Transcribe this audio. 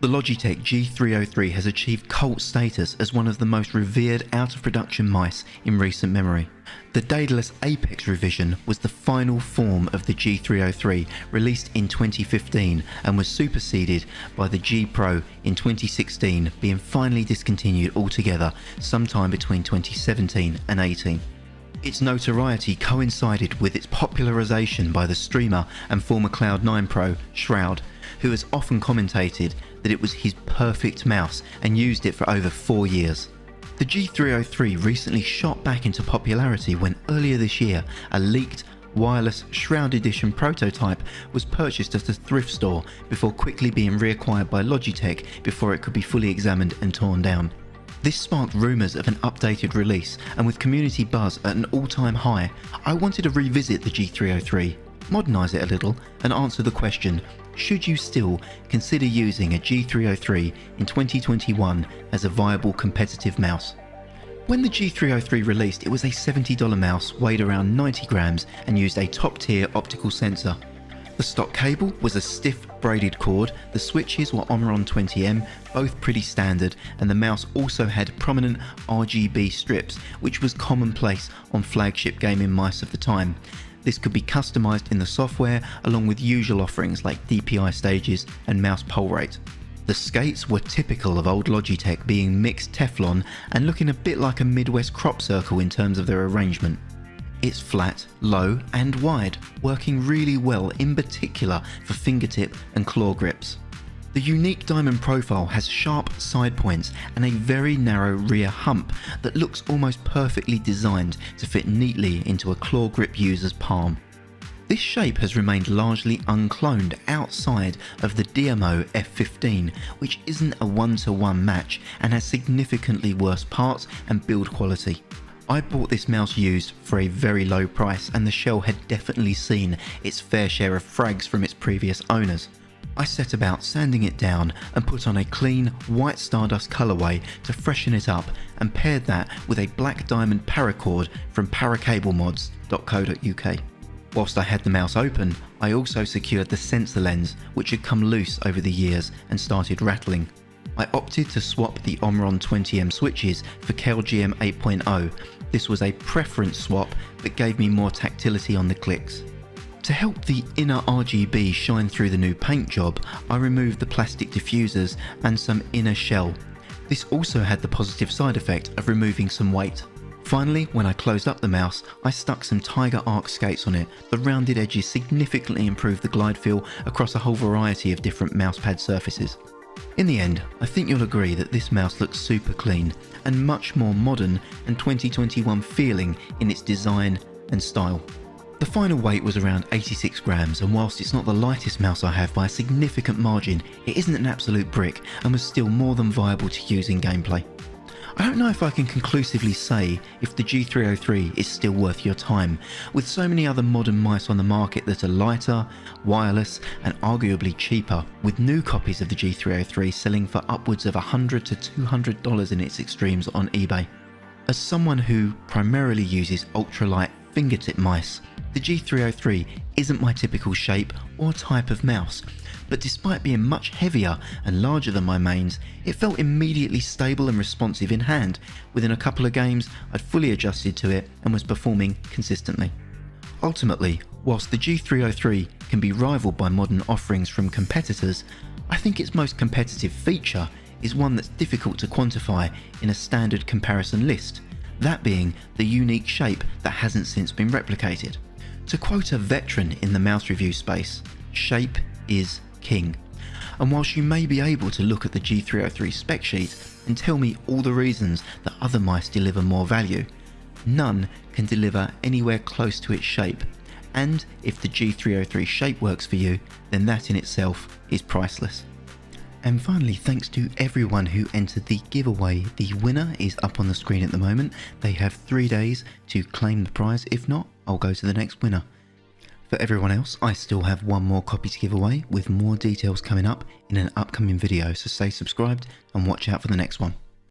The Logitech G303 has achieved cult status as one of the most revered out-of-production mice in recent memory. The Daedalus Apex revision was the final form of the G303, released in 2015 and was superseded by the G Pro in 2016, being finally discontinued altogether sometime between 2017 and 18. Its notoriety coincided with its popularization by the streamer and former Cloud9 pro, Shroud, who has often commentated that it was his perfect mouse and used it for over 4 years. The G303 recently shot back into popularity when earlier this year a leaked wireless Shroud Edition prototype was purchased at a thrift store before quickly being reacquired by Logitech before it could be fully examined and torn down. This sparked rumours of an updated release, and with community buzz at an all-time high, I wanted to revisit the G303, modernise it a little and answer the question, should you still consider using a G303 in 2021 as a viable competitive mouse? When the G303 released, it was a $70 mouse, weighed around 90 grams and used a top-tier optical sensor. The stock cable was a stiff braided cord, the switches were Omron 20M, both pretty standard, and the mouse also had prominent RGB strips, which was commonplace on flagship gaming mice of the time. This could be customised in the software along with usual offerings like DPI stages and mouse pull rate. The skates were typical of old Logitech, being mixed Teflon and looking a bit like a Midwest crop circle in terms of their arrangement. It's flat, low and wide, working really well in particular for fingertip and claw grips. The unique diamond profile has sharp side points and a very narrow rear hump that looks almost perfectly designed to fit neatly into a claw grip user's palm. This shape has remained largely uncloned outside of the DMO F15, which isn't a one-to-one match and has significantly worse parts and build quality. I bought this mouse used for a very low price, and the shell had definitely seen its fair share of frags from its previous owners. I set about sanding it down and put on a clean white Stardust colourway to freshen it up, and paired that with a black diamond paracord from paracablemods.co.uk. Whilst I had the mouse open, I also secured the sensor lens, which had come loose over the years and started rattling. I opted to swap the Omron 20M switches for KLGM 8.0. This was a preference swap but gave me more tactility on the clicks. To help the inner RGB shine through the new paint job, I removed the plastic diffusers and some inner shell. This also had the positive side effect of removing some weight. Finally, when I closed up the mouse, I stuck some Tiger Arc skates on it. The rounded edges significantly improved the glide feel across a whole variety of different mousepad surfaces. In the end, I think you'll agree that this mouse looks super clean and much more modern and 2021 feeling in its design and style. The final weight was around 86 grams, and whilst it's not the lightest mouse I have by a significant margin, it isn't an absolute brick and was still more than viable to use in gameplay. I don't know if I can conclusively say if the G303 is still worth your time, with so many other modern mice on the market that are lighter, wireless and arguably cheaper, with new copies of the G303 selling for upwards of $100 to $200 in its extremes on eBay. As someone who primarily uses ultralight fingertip mice, the G303 isn't my typical shape or type of mouse, but despite being much heavier and larger than my mains, it felt immediately stable and responsive in hand. Within a couple of games, I'd fully adjusted to it and was performing consistently. Ultimately, whilst the G303 can be rivaled by modern offerings from competitors, I think its most competitive feature is one that's difficult to quantify in a standard comparison list, that being the unique shape that hasn't since been replicated. To quote a veteran in the mouse review space, shape is king. And whilst you may be able to look at the G303 spec sheet and tell me all the reasons that other mice deliver more value, none can deliver anywhere close to its shape. And if the G303 shape works for you, then that in itself is priceless. And finally, thanks to everyone who entered the giveaway. The winner is up on the screen at the moment. They have 3 days to claim the prize. If not, I'll go to the next winner. For everyone else, I still have one more copy to give away, with more details coming up in an upcoming video, so stay subscribed and watch out for the next one.